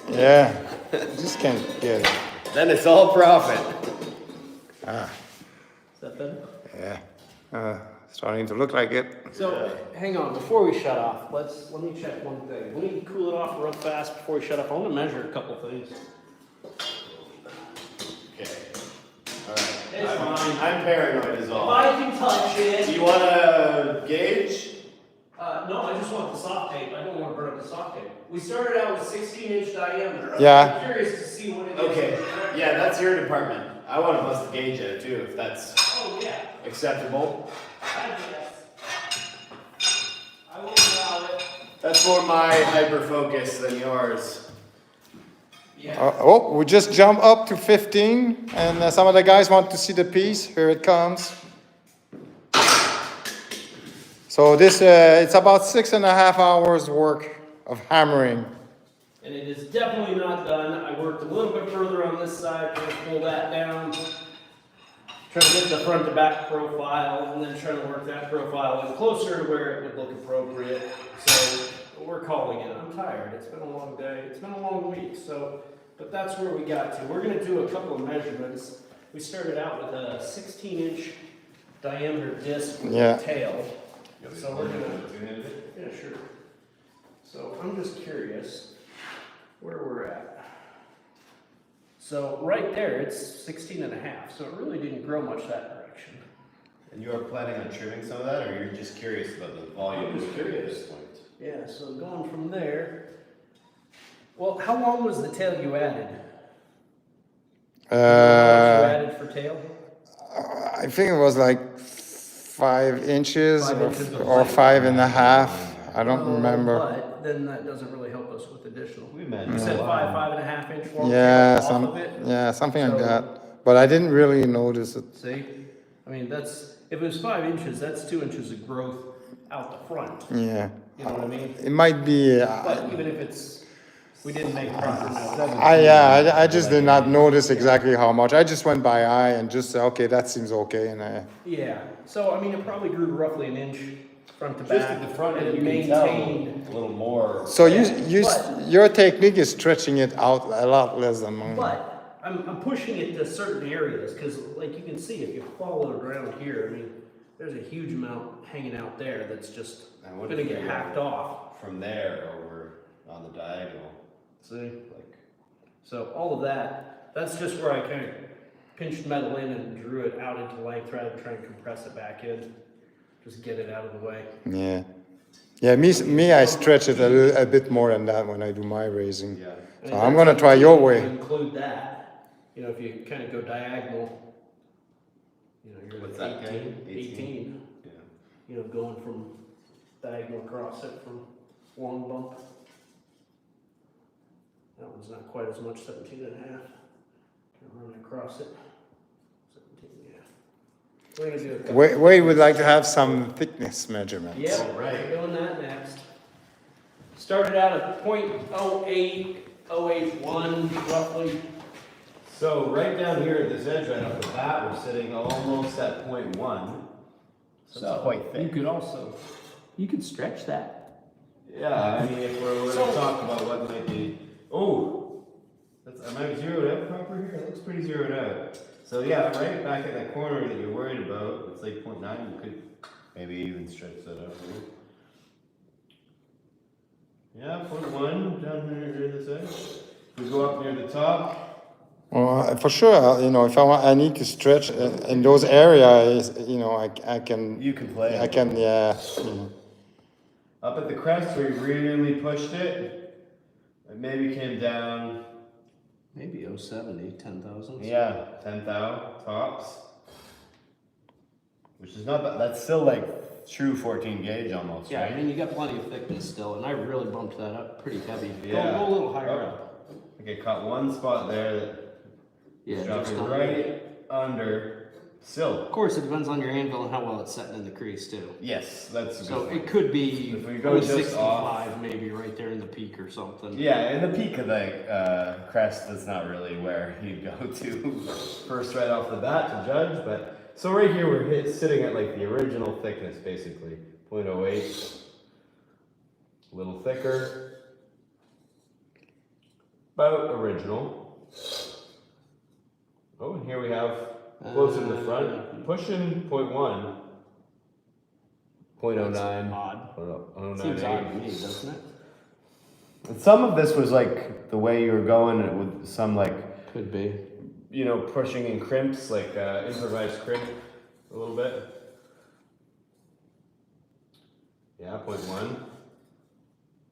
Yeah, just can't get it. Then it's all profit. Ah, Is that better? yeah. Starting to look like it. So, hang on, before we shut off, let me check one thing. Let me cool it off real fast before we shut off. I want to measure a couple things. Okay. All right. It's fine. I'm paranoid as If all. I can touch Do it. you want a gauge? No, I just want the soft tape. I don't want to burn up the soft tape. We started out with 16-inch diameter. Yeah. I'm curious to see what it is. Okay. Yeah, that's your department. I want to bust the gauge out too, if that's. Oh, yeah. acceptable? I guess. I will allow it. That's more my hyper focus than yours. Yeah. Oh, we just jump up to 15, and some of the guys want to see the piece. Here it comes. So this, it's about 6.5 hours work of hammering. And it is definitely not done. I worked a little bit further on this side, trying to pull that down. Trying to get the front to back profile, and then trying to work that profile in closer to where it would look appropriate. So we're calling it. I'm tired. It's been a long day. It's been a long week. So, but that's where we got to. We're going to do a couple of measurements. We started out with a 16-inch diameter disc with Yeah. a tail. So we're going to, yeah, sure. So I'm just curious where we're at. So right there, it's 16 and a half. So it really didn't grow much that direction. And you are planning on trimming some of that, or you're just curious about the volume? I'm just at curious. this point? Yeah, so going from there. Well, how long was the tail you added? How much you added for tail? I think it was like 5 inches, 5 inches of or length. 5.5. I don't Well, remember. But then that doesn't really help us with additional. We meant You said 5.5 inch long Yeah, tail off of it? something like So- that. But I didn't really notice it. See? I mean, that's, if it was 5 inches, that's 2 inches of growth out the front. Yeah, You know what I mean? it might be. But even if it's, we didn't make proper notes. I just did not notice exactly how much. I just went by eye and just said, okay, that seems okay, and Yeah, so I mean, it probably grew roughly an inch front to back. Just at the front, and and it you can tell maintained. a little more. So But- your technique is stretching it out a lot less than mine. But I'm pushing it to certain areas, because like you can see, if you follow it around here, I mean, there's a huge amount hanging out there that's just I wonder gonna if get we hacked go off. from there over on the diagonal. See? Like, So all of that, that's just where I kind of pinched metal in and drew it out into length rather than trying to compress it back in. Just get it out of the way. Yeah. Me, I stretch it a bit more than that when I do my raising. yeah. I So mean, I'm that's gonna try your to way. Include that. You know, if you kind of go diagonal, you know, you're What's at that, 18. Ken? 18? Yeah. You know, going from diagonal across it from long bump. That one's not quite as much, 17 and a half. Run across it. 17, yeah. We're gonna do a couple. Wade would like to have some thickness measurements. Yep, Right. we're doing that next. Started out at 0.08, 081 roughly. So right down here at this edge, right off the bat, we're sitting almost at 0.1. So it's quite thick. You could also, you could stretch that. Yeah, I mean, if we're So- to talk about what might be, oh, am I zeroed out proper here? It looks pretty zeroed out. So yeah, right back at that corner that you're worried about, it's like 0.9, you could maybe even stretch that out here. Yeah, 0.1 down here this edge. If we go up near the top, Well, for sure, you know, if I need to stretch in those areas, you know, I can. you can play. I can, yeah. You know. Up at the crest where you really pushed it, it maybe came down, Maybe 070, 10,000. yeah, 10,000 tops. Which is not bad. That's still like true 14 gauge almost, Yeah, I right? mean, you got plenty of thickness still, and I really bumped that up pretty heavy. Yeah. Go a little higher Oh. up. Okay, caught one spot there that Yeah, dropped just it on right under sill. Of course, it depends on your anvil and how well it's setting in the crease too. Yes, that's a So good one. it could be If we go just 65, maybe right there in the peak or something. Yeah, and the peak of the crest is not really where you go to first right off the bat to judge, but so right here we're sitting at like the original thickness basically, 0.08, a little thicker, about original. Oh, and here we have closer to the front, pushing 0.1, 0.09, Odd. 0.098. Seems odd to me, doesn't it? And some of this was like the way you were going with some like, Could be. you know, pushing in crimps, like improvised crimp a little bit. Yeah, 0.1.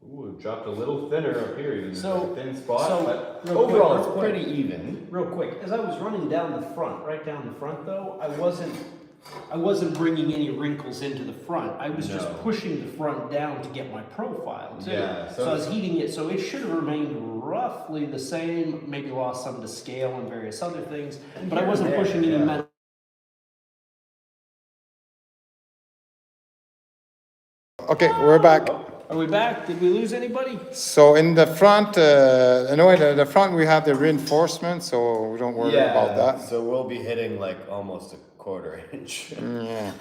Ooh, it dropped a little thinner up here, even So- a thin spot, so, but real quick, overall real it's quick. pretty even. Real quick, as I was running down the front, right down the front though, I wasn't I wasn't bringing any wrinkles into the front. I was just No. pushing the front down to get my profile too. Yeah, So I was heating it, so it should have remained roughly the same, maybe lost some to scale and various other things, but I wasn't pushing any metal. Okay, we're back. Are we back? Did we lose anybody? So in the front, anyway, the front we have the reinforcement, so we don't worry about that. So we'll be hitting like almost a quarter inch. Yeah.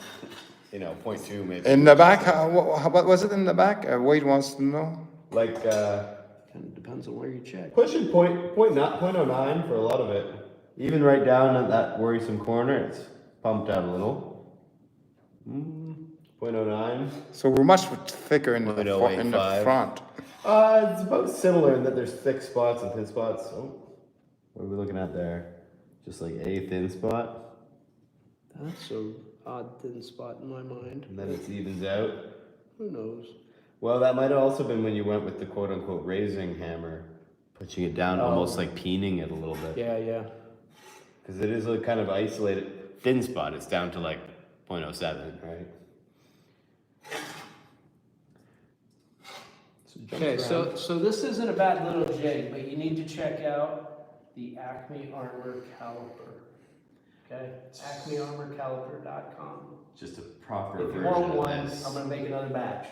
You know, 0.2 maybe. In the back, what was it in the back? Wade wants to know. Like Kind of depends on where you check. pushing 0.09 for a lot of it. Even right down at that worrisome corner, it's pumped out a little. 0.09. So we're much thicker in the 0.085. front. It's about similar in that there's thick spots and thin spots. Oh, what are we looking at there? Just like a thin spot, That's an odd thin spot in my mind. and then it evens out. Who knows? Well, that might have also been when you went with the quote-unquote raising hammer, pushing it down, almost like peening it a little bit. Yeah, yeah. Because it is a kind of isolated thin spot. It's down to like 0.07, right? Okay, so this isn't a bad little jig, but you need to check out the Acme Armor caliper. Okay, acmearmorcaliper.com. Just a proper If you version want of one, this. I'm gonna make another batch.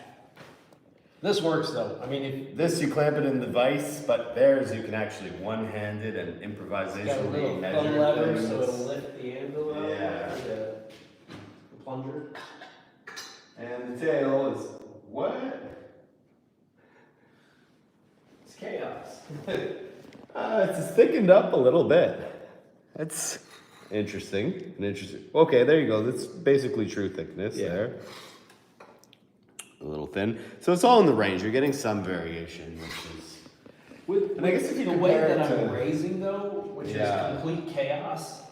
This works though. I mean, if This you clamp it in the vise, but theirs you can actually one-handed and you got a improvisationally little measure thumb lever, things. so it'll lift the anvil out. Yeah. The plunger. And the tail is what? It's chaos. It's thickened up a little bit. That's interesting. Okay, there you go. That's basically true thickness there. A little thin. So it's all in the range. You're getting some variation, which is. With, And I guess if you the way compare that it I'm to- raising though, which Yeah. is complete chaos,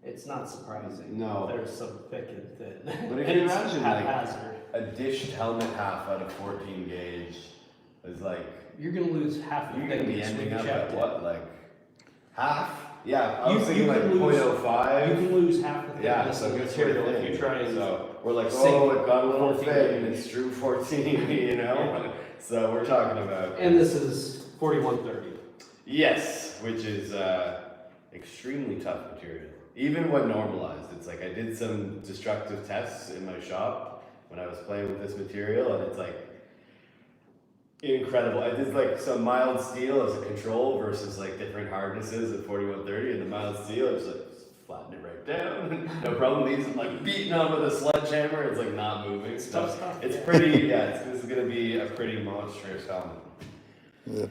it's not surprising. No. There's some thick and thin. But if And you it's imagine, like, haphazard. a dished helmet half out of 14 gauge is like. You're gonna lose half You're the gonna be thickness when ending you up check at it. what, like half? Yeah, I You- was thinking you like can lose- 0.05. You can lose half the Yeah, thickness so of the it's material really if you thin. try and. So we're like, sink oh, it got a little 14 thin. gauge. It's true 14, you know. So we're talking about. And this is 4130. Yes, which is extremely tough material. Even when normalized, it's like I did some destructive tests in my shop when I was playing with this material, and it's like incredible. I did like some mild steel as a control versus like different hardnesses at 4130, and the mild steel, I was like flatten it right down, no problem. These like beating on with a sledgehammer, it's like not moving. So Tough stuff, it's yeah. pretty. This is gonna be a pretty monstrous helmet. Yep.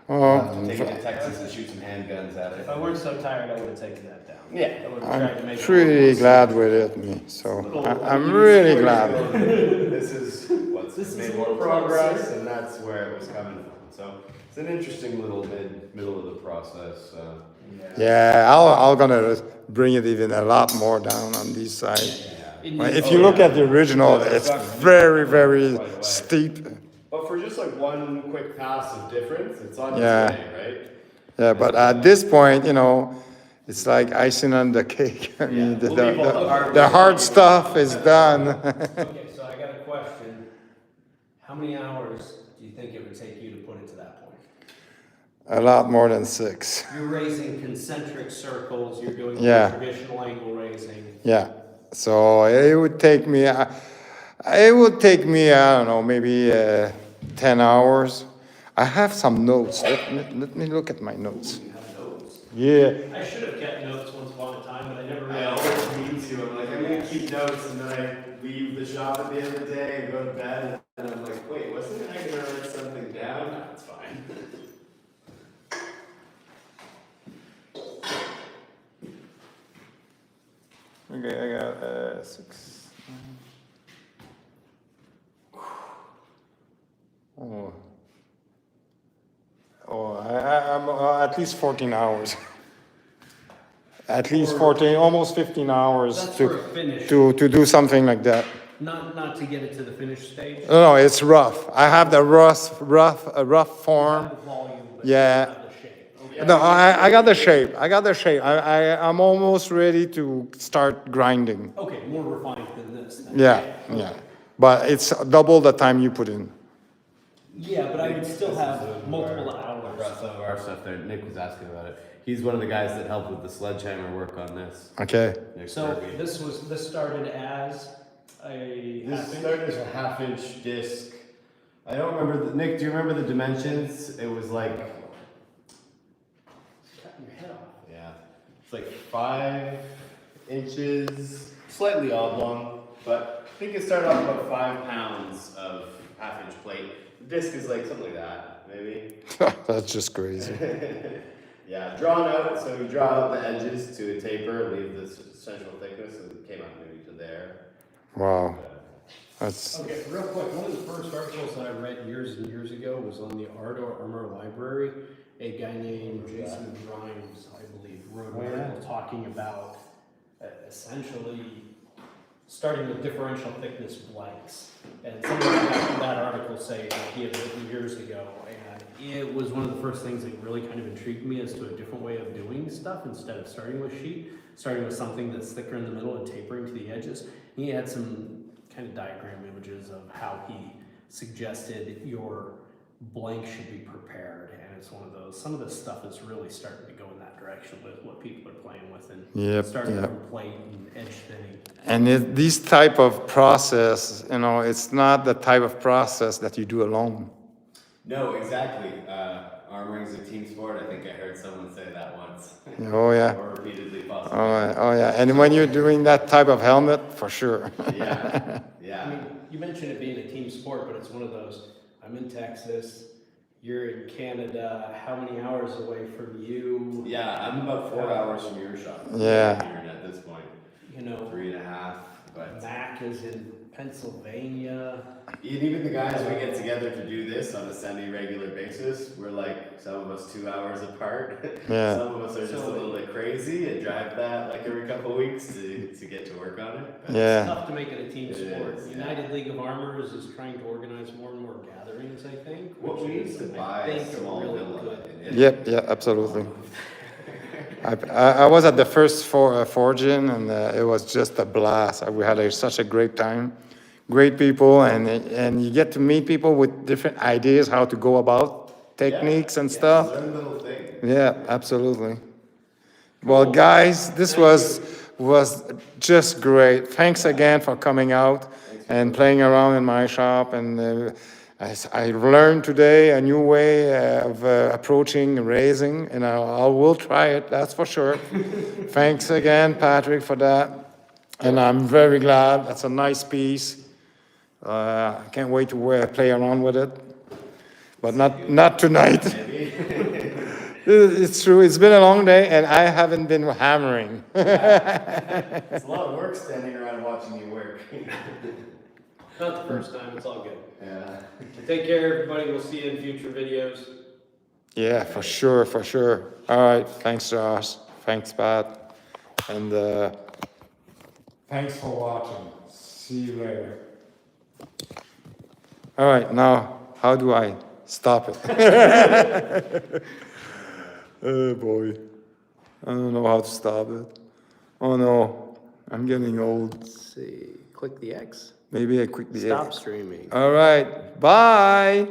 I'll have to take it to Texas and shoot some handguns at it. If I weren't so tired, I would have taken that down. Yeah. I would have tried to make I'm it pretty more glad with it, me. So I'm really glad. This is what's This is made a more little progress, closer. and that's where it was coming from. So it's an interesting little middle of the process. Yeah, I'm gonna bring it even a lot more down on this side. It Well, needs- if you look at the original, it's very, very steep. But for just like one quick pass of difference, it's on its Yeah. way, right? Yeah, but at this point, you know, it's like icing on the cake. I mean, We'll leave all the hard stuff is done. Okay, so I got a question. How many hours do you think it would take you to put it to that point? A lot more than 6. You're raising concentric circles, you're doing Yeah. traditional angle raising. Yeah. So it would take me, I don't know, maybe 10 hours. I have some notes. Let me look at my notes. You have notes. Yeah. I should have kept notes once upon a time, but I never I really. always mean to. I'm like, I'm gonna keep notes, and then I leave the shop at the end of the day and go to bed, and I'm like, wait, wasn't I gonna write something down? No, it's fine. Okay, I got 6. I'm at least 14 hours. At least 14, almost 15 hours That's for a to, finish, to do something like that. not to get it to the finished stage. No, it's rough. I have the rough form. Not the volume, but Yeah. not the shape. No, I got the shape. I got the shape. I'm almost ready to start grinding. Okay, more refined than this then. Yeah, yeah. But it's double the time you put in. Yeah, but I would still have multiple hours. Brought some of our stuff there. Nick was asking about it. He's one of the guys that helped with the sledgehammer work on this. Okay. Nick So Kirby. this started as a This half inch? started as a half-inch disc. I don't remember. Nick, do you remember the dimensions? It was like, Cutting your head off. yeah, it's like 5 inches, slightly oblong, but I think it started off about 5 pounds of half-inch plate. The disc is like something like that, maybe. That's just crazy. Yeah, drawn out, so we draw out the edges to a taper, leave the central thickness, and it came out maybe to there. Wow. That's Okay, real quick, one of the first articles that I read years and years ago was on the Armure library. A guy named Jason Grimes, I believe, wrote an article talking about essentially starting with differential thickness blanks. And somebody got that article say that he had written years ago, and it was one of the first things that really kind of intrigued me as to a different way of doing stuff instead of starting with sheet, starting with something that's thicker in the middle and tapering to the edges. He had some kind of diagram images of how he suggested your blank should be prepared, and it's one of those. Some of this stuff is really starting to go in that direction with what people are playing with, and starting from plate and edge thinning. and this type of process, you know, it's not the type of process that you do alone. No, exactly. Armoring is a team sport. I think I heard someone say that once. Oh yeah. Or repeatedly, possibly. Oh yeah. And when you're doing that type of helmet, for sure. Yeah, I yeah. mean, you mentioned it being a team sport, but it's one of those. I'm in Texas. You're in Canada. How many hours away from you? Yeah, I'm about 4 hours from your shop. Yeah. Here at this point, You know, 3.5. But Mac is in Pennsylvania. even the guys we get together to do this on a semi-regular basis, we're like some of us 2 hours apart. Yeah. Some of us are just a little bit crazy and drive that like every couple of weeks to get to work on it. But Yeah. It's tough to make it a team It sport. is, yeah. United League of Armorers is trying to organize more and more gatherings, I think. What we which need is, to I buy think, a small really villa. good. Yep. Yeah. Absolutely. I was at the first forging, and it was just a blast. We had such a great time, great people, and you get to meet people with different ideas how to go about techniques and stuff. Learn little things. Yeah, absolutely. Well, guys, this was just great. Thanks again for coming out and playing around in my shop, and I learned today a new way of approaching raising, and I will try it, that's for sure. Thanks again, Patrick, for that. And I'm very glad. That's a nice piece. I can't wait to play around with it, but not tonight. It's true. It's been a long day, and I haven't been hammering. It's a lot of work standing around watching you work. Not the first time, it's all good. Yeah. Take care, everybody. We'll see you in future videos. Yeah, for sure, for sure. All right. Thanks, Josh. Thanks, Pat. And thanks for watching. See you later. All right. Now, how do I stop it? Oh, boy. I don't know how to stop it. Oh, no. I'm getting old. Let's see. Click the X. Maybe I quickly. Stop streaming. All right. Bye.